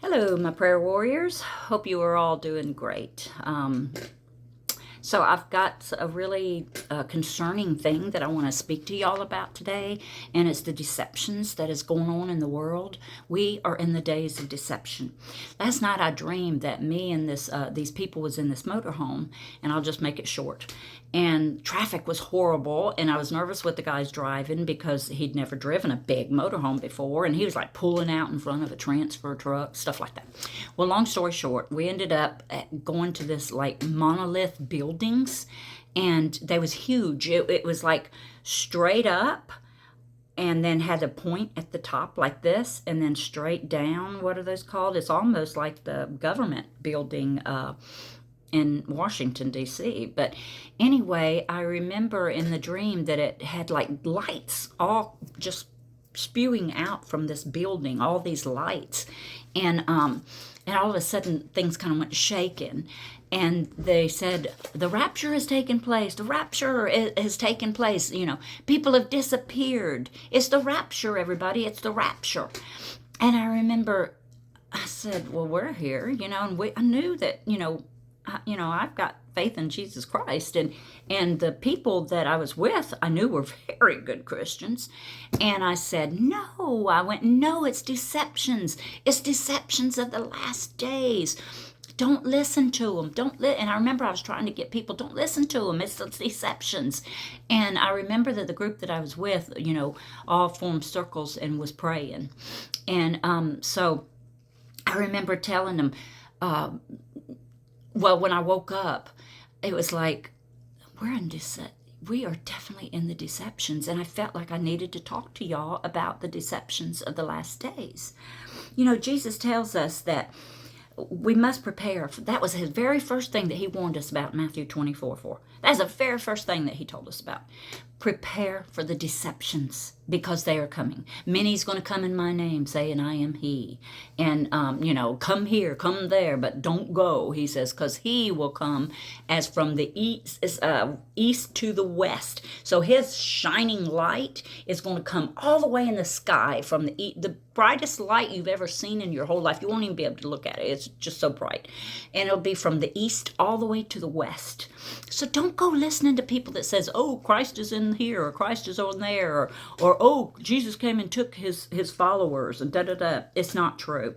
Hello, my prayer warriors. Hope you are all doing great. So I've got a really concerning thing that I want to speak to y'all about today, and it's the deceptions that is going on in the world. We are in the days of deception. Last night I dreamed that me and these people was in this motorhome, and I'll just make it short. And traffic was horrible, and I was nervous with the guys driving because he'd never driven a big motorhome before, and he was like pulling out in front of a transfer truck, stuff like that. Well, long story short, we ended up going to this like monolith buildings, and they was huge. It was like straight up and then had a point at the top like this and then straight down. What are those called? It's almost like the government building in Washington, D.C. But anyway, I remember in the dream that it had like lights all just spewing out from this building, all these lights. And all of a sudden things kind of went shaking. And they said, the rapture has taken place. The rapture has taken place. You know, people have disappeared. It's the rapture, everybody. It's the rapture. And I remember I said, well, we're here, and I knew that, I've got faith in Jesus Christ, and the people that I was with, I knew were very good Christians. And I said, no, it's deceptions. It's deceptions of the last days. Don't listen to them. And I remember I was trying to get people, don't listen to them. It's the deceptions. And I remember that the group that I was with, all formed circles and was praying. And so I remember telling them, when I woke up, it was like, we are definitely in the deceptions. And I felt like I needed to talk to y'all about the deceptions of the last days. Jesus tells us that we must prepare. That was his very first thing that he warned us about in Matthew 24:4. That's the very first thing that he told us about. Prepare for the deceptions because they are coming. Many's going to come in my name saying I am he. And, come here, come there, but don't go, he says, because he will come as from the east to the west. So his shining light is going to come all the way in the sky from the brightest light you've ever seen in your whole life. You won't even be able to look at it. It's just so bright. And it'll be from the east all the way to the west. So don't go listening to people that says, oh, Christ is in here, or Christ is on there, or oh, Jesus came and took his followers, and da-da-da. It's not true.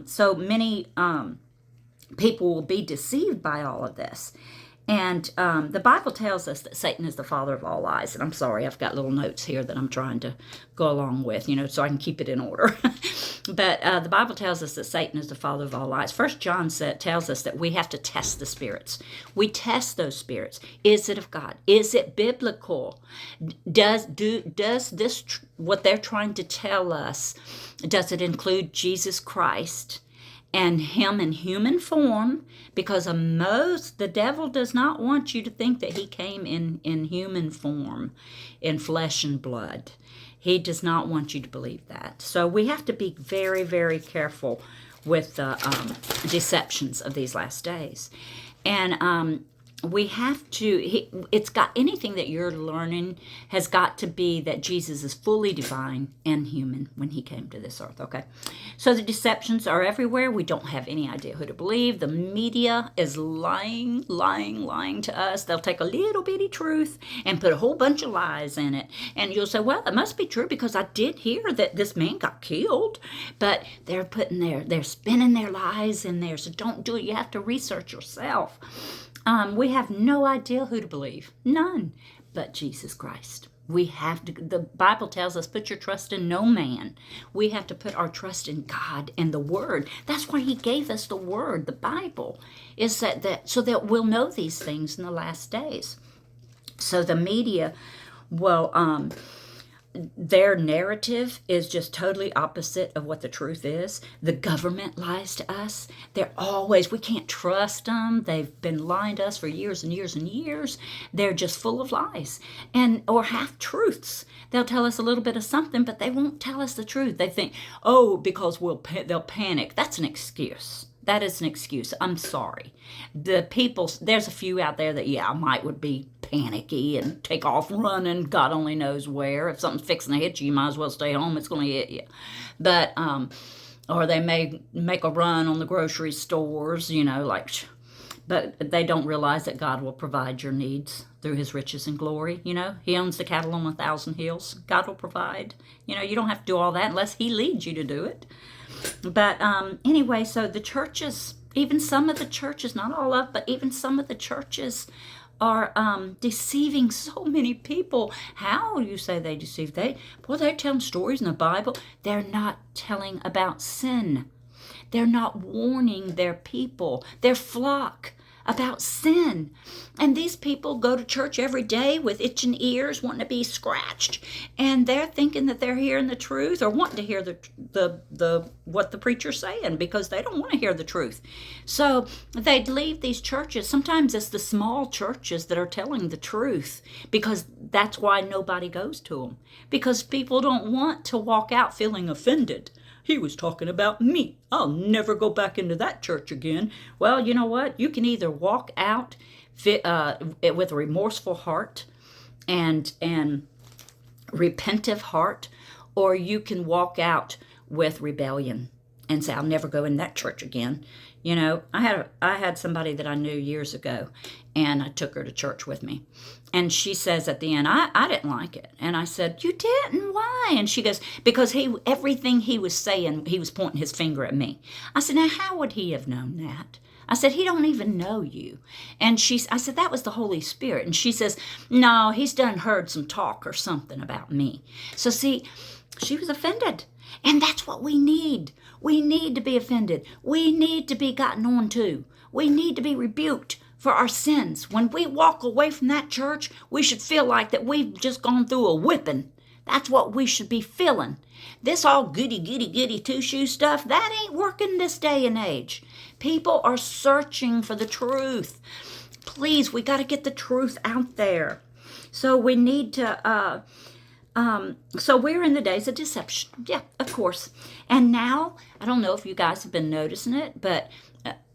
So many people will be deceived by all of this. And the Bible tells us that Satan is the father of all lies. And I'm sorry, I've got little notes here that I'm trying to go along with, so I can keep it in order. But the Bible tells us that Satan is the father of all lies. First John tells us that we have to test the spirits. We test those spirits. Is it of God? Is it biblical? Does this, what they're trying to tell us, does it include Jesus Christ? And him in human form, because the devil does not want you to think that he came in human form, in flesh and blood. He does not want you to believe that. So we have to be very, very careful with the deceptions of these last days. And we have to, it's got, anything that you're learning has got to be that Jesus is fully divine and human when he came to this earth, okay? So the deceptions are everywhere. We don't have any idea who to believe. The media is lying to us. They'll take a little bitty truth and put a whole bunch of lies in it. And you'll say, well, it must be true because I did hear that this man got killed. But they're spinning their lies in there. So don't do it. You have to research yourself. We have no idea who to believe. None but Jesus Christ. We have to, the Bible tells us, put your trust in no man. We have to put our trust in God and the Word. That's why he gave us the Word, the Bible, is that so that we'll know these things in the last days. So the media, their narrative is just totally opposite of what the truth is. The government lies to us. We can't trust them. They've been lying to us for years and years and years. They're just full of lies or half-truths. They'll tell us a little bit of something, but they won't tell us the truth. They think, because they'll panic. That's an excuse. That is an excuse. I'm sorry. There's a few out there that, would be panicky and take off running, God only knows where. If something's fixing to hit you, you might as well stay home. It's going to hit you. But or they may make a run on the grocery stores, but they don't realize that God will provide your needs through his riches and glory. He owns the cattle on 1,000 hills. God will provide. You don't have to do all that unless he leads you to do it. But anyway, so the churches, even some of the churches, not all of, but even some of the churches are deceiving so many people. How you say they deceive? They're telling stories in the Bible. They're not telling about sin. They're not warning their people, their flock, about sin. And these people go to church every day with itching ears, wanting to be scratched, and they're thinking that they're hearing the truth, or wanting to hear the what the preacher's saying, because they don't want to hear the truth. So they'd leave these churches. Sometimes it's the small churches that are telling the truth, because that's why nobody goes to them, because people don't want to walk out feeling offended. He was talking about me. I'll never go back into that church again. Well, you know what? You can either walk out with a remorseful heart and repentive heart, or you can walk out with rebellion and say, I'll never go in that church again. I had somebody that I knew years ago, and I took her to church with me. And she says at the end, I didn't like it. And I said, you didn't? Why? And she goes, because everything he was saying, he was pointing his finger at me. I said, now how would he have known that? I said, he don't even know you. And I said, that was the Holy Spirit. And she says, no, he's done heard some talk or something about me. So see, she was offended. And that's what we need. We need to be offended. We need to be gotten on to. We need to be rebuked for our sins. When we walk away from that church, we should feel like that we've just gone through a whipping. That's what we should be feeling. This all goody, two-shoe stuff, that ain't working this day and age. People are searching for the truth. Please, we got to get the truth out there. So we need to... So we're in the days of deception. Yeah, of course. And now, I don't know if you guys have been noticing it, but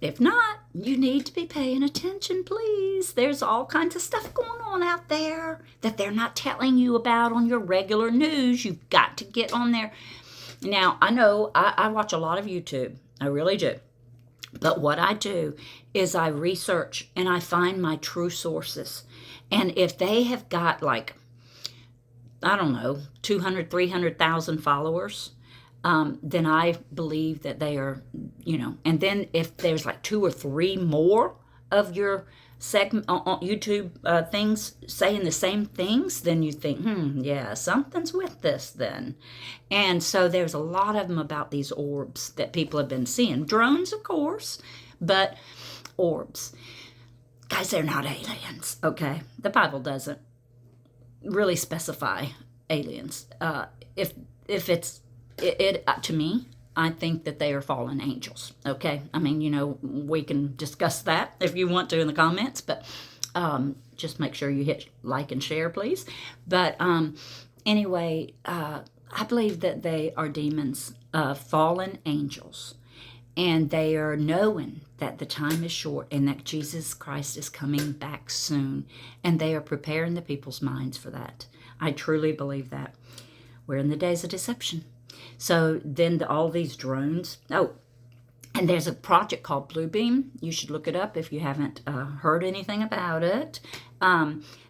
if not, you need to be paying attention, please. There's all kinds of stuff going on out there that they're not telling you about on your regular news. You've got to get on there. Now, I know I watch a lot of YouTube. I really do. But what I do is I research and I find my true sources. And if they have got I don't know, 200, 300,000 followers, then I believe that they are, and then if there's 2 or 3 more of your segment on YouTube things saying the same things, then you think, yeah, something's with this then. And so there's a lot of them about these orbs that people have been seeing. Drones, of course, but orbs. Guys, they're not aliens, okay? The Bible doesn't really specify aliens. If it's to me, I think that they are fallen angels. Okay, I mean, we can discuss that if you want to in the comments, but just make sure you hit like and share, please. But anyway, I believe that they are demons, fallen angels, and they are knowing that the time is short and that Jesus Christ is coming back soon, and they are preparing the people's minds for that. I truly believe that. We're in the days of deception. So then all these drones. Oh, and there's a project called Bluebeam. You should look it up if you haven't heard anything about it.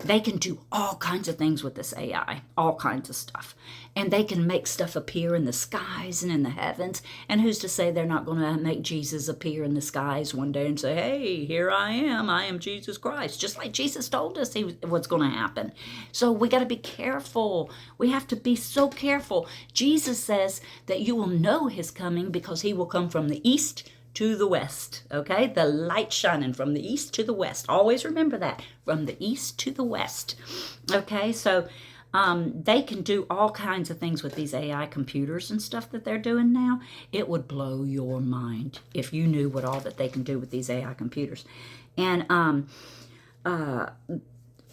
They can do all kinds of things with this AI, all kinds of stuff. And they can make stuff appear in the skies and in the heavens. And who's to say they're not going to make Jesus appear in the skies one day and say, hey, here I am Jesus Christ. Just like Jesus told us what's going to happen. So we got to be careful. We have to be so careful. Jesus says that you will know his coming because he will come from the east to the west, okay? The light shining from the east to the west. Always remember that, from the east to the west, okay? So they can do all kinds of things with these AI computers and stuff that they're doing now. It would blow your mind if you knew what all that they can do with these AI computers. And,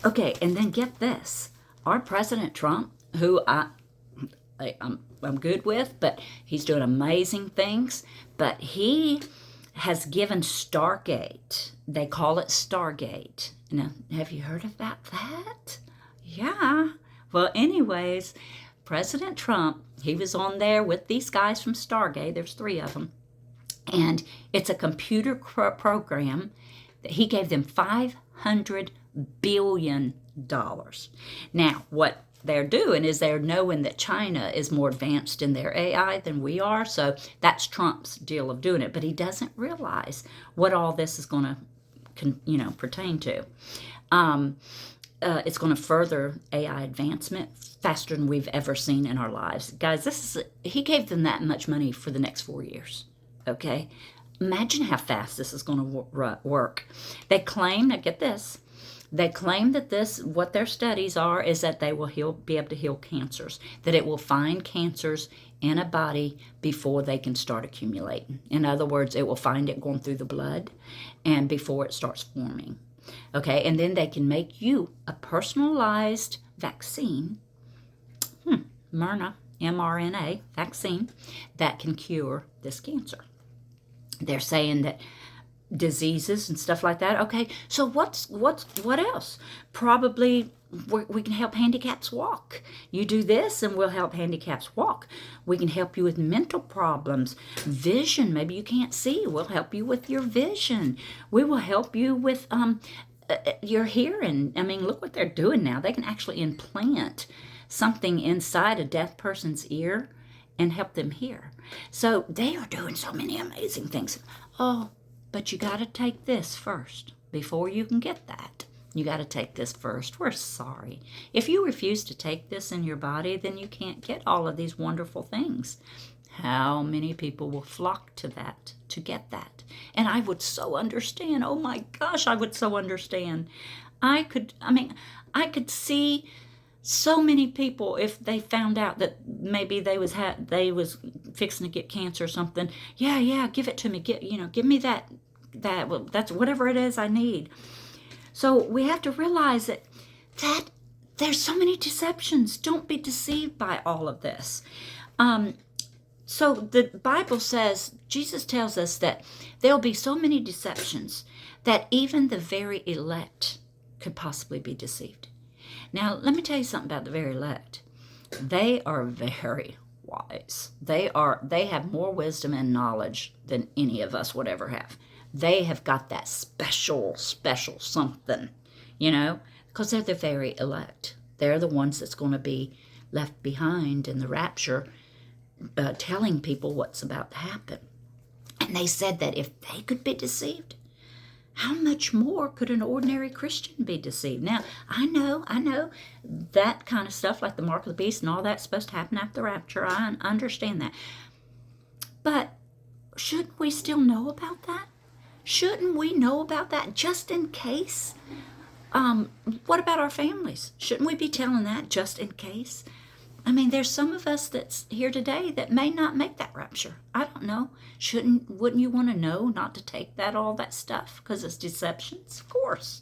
okay, and then get this. Our President Trump, who I'm good with, but he's doing amazing things. But he has given Stargate. They call it Stargate. Now, have you heard about that? Yeah. Well, anyways, President Trump, he was on there with these guys from Stargate. There's 3 of them. And it's a computer program that he gave them $500 billion. Now, what they're doing is they're knowing that China is more advanced in their AI than we are. So that's Trump's deal of doing it. But he doesn't realize what all this is going to, pertain to. It's going to further AI advancement faster than we've ever seen in our lives. Guys, he gave them that much money for the next 4 years. Okay? Imagine how fast this is going to work. They claim, now get this, they claim that what their studies are is that they will be able to heal cancers, that it will find cancers in a body before they can start accumulating. In other words, it will find it going through the blood and before it starts forming. Okay, and then they can make you a personalized vaccine, mRNA vaccine, that can cure this cancer. They're saying that diseases and stuff like that. Okay, so what else? Probably we can help handicaps walk. You do this and we'll help handicaps walk. We can help you with mental problems, vision. Maybe you can't see. We'll help you with your vision. We will help you with your hearing. I mean, look what they're doing now. They can actually implant something inside a deaf person's ear and help them hear. So they are doing so many amazing things. Oh, but you got to take this first before you can get that. You got to take this first. We're sorry. If you refuse to take this in your body, then you can't get all of these wonderful things. How many people will flock to that, to get that? And I would so understand. Oh my gosh, I would so understand. I could see so many people, if they found out that maybe they was fixing to get cancer or something. Yeah, give it to me. Give me that. Well, that's whatever it is I need. So we have to realize that there's so many deceptions. Don't be deceived by all of this. So the Bible says, Jesus tells us that there'll be so many deceptions that even the very elect could possibly be deceived. Now, let me tell you something about the very elect. They are very wise. They have more wisdom and knowledge than any of us would ever have. They have got that special something, because they're the very elect. They're the ones that's going to be left behind in the rapture, telling people what's about to happen. And they said that if they could be deceived, how much more could an ordinary Christian be deceived? Now, I know that kind of stuff, like the mark of the beast and all that's supposed to happen after the rapture. I understand that. But shouldn't we still know about that? Shouldn't we know about that just in case? What about our families? Shouldn't we be telling that just in case? I mean, there's some of us that's here today that may not make that rapture. I don't know. Wouldn't you want to know not to take all that stuff because it's deceptions? Of course.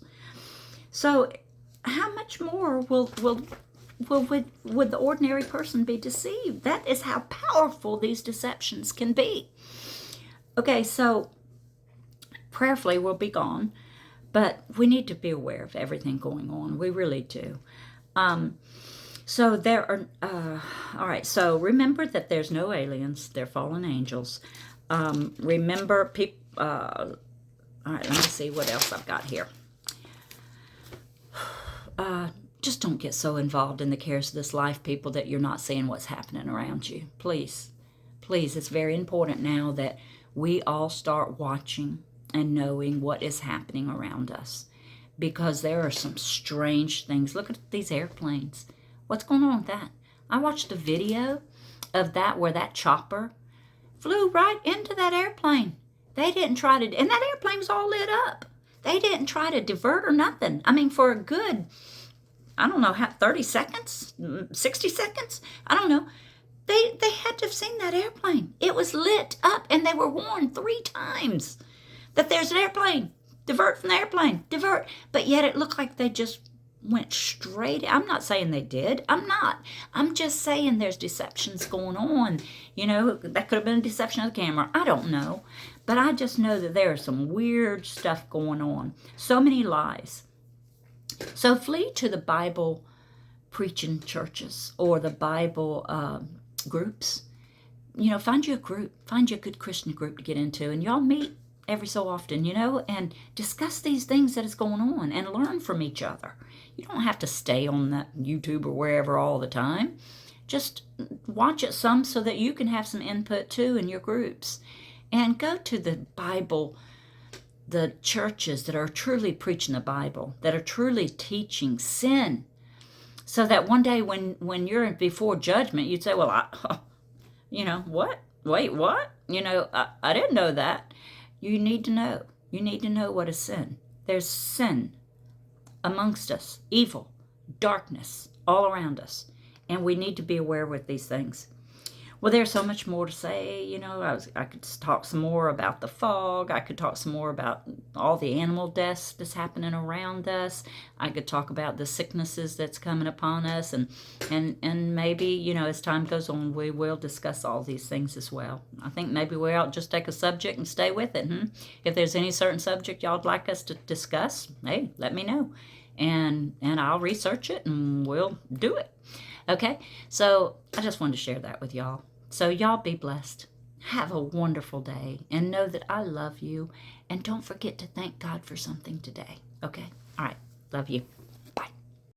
So, how much more would the ordinary person be deceived? That is how powerful these deceptions can be. Okay, so prayerfully we'll be gone, but we need to be aware of everything going on. We really do. So there are, all right, so remember that there's no aliens. They're fallen angels. Remember, all right, let me see what else I've got here. Just don't get so involved in the cares of this life, people, that you're not seeing what's happening around you. Please, it's very important now that we all start watching and knowing what is happening around us, because there are some strange things. Look at these airplanes. What's going on with that? I watched a video of that where that chopper flew right into that airplane. They didn't try to, and that airplane was all lit up. They didn't try to divert or nothing. I mean, for a good, 30 seconds, 60 seconds? I don't know. They had to have seen that airplane. It was lit up, and they were warned 3 times that there's an airplane. Divert from the airplane. Divert. But yet it looked like they just went straight. I'm not saying they did. I'm not. I'm just saying there's deceptions going on. That could have been a deception of the camera. I don't know. But I just know that there is some weird stuff going on. So many lies. So flee to the Bible preaching churches or the Bible groups. Find you a group, find you a good Christian group to get into, and y'all meet every so often, and discuss these things that is going on and learn from each other. You don't have to stay on that YouTube or wherever all the time. Just watch it some so that you can have some input too in your groups. And go to the Bible, the churches that are truly preaching the Bible, that are truly teaching sin, so that one day when you're before judgment, you'd say, well, what? Wait, what? I didn't know that. You need to know. You need to know what is sin. There's sin amongst us, evil, darkness all around us. And we need to be aware with these things. Well, there's so much more to say. I could talk some more about the fog. I could talk some more about all the animal deaths that's happening around us. I could talk about the sicknesses that's coming upon us. And maybe, as time goes on, we will discuss all these things as well. I think maybe we ought to just take a subject and stay with it. If there's any certain subject y'all'd like us to discuss, hey, let me know. And I'll research it and we'll do it. Okay, so I just wanted to share that with y'all. So y'all be blessed. Have a wonderful day and know that I love you. And don't forget to thank God for something today. Okay, all right, love you.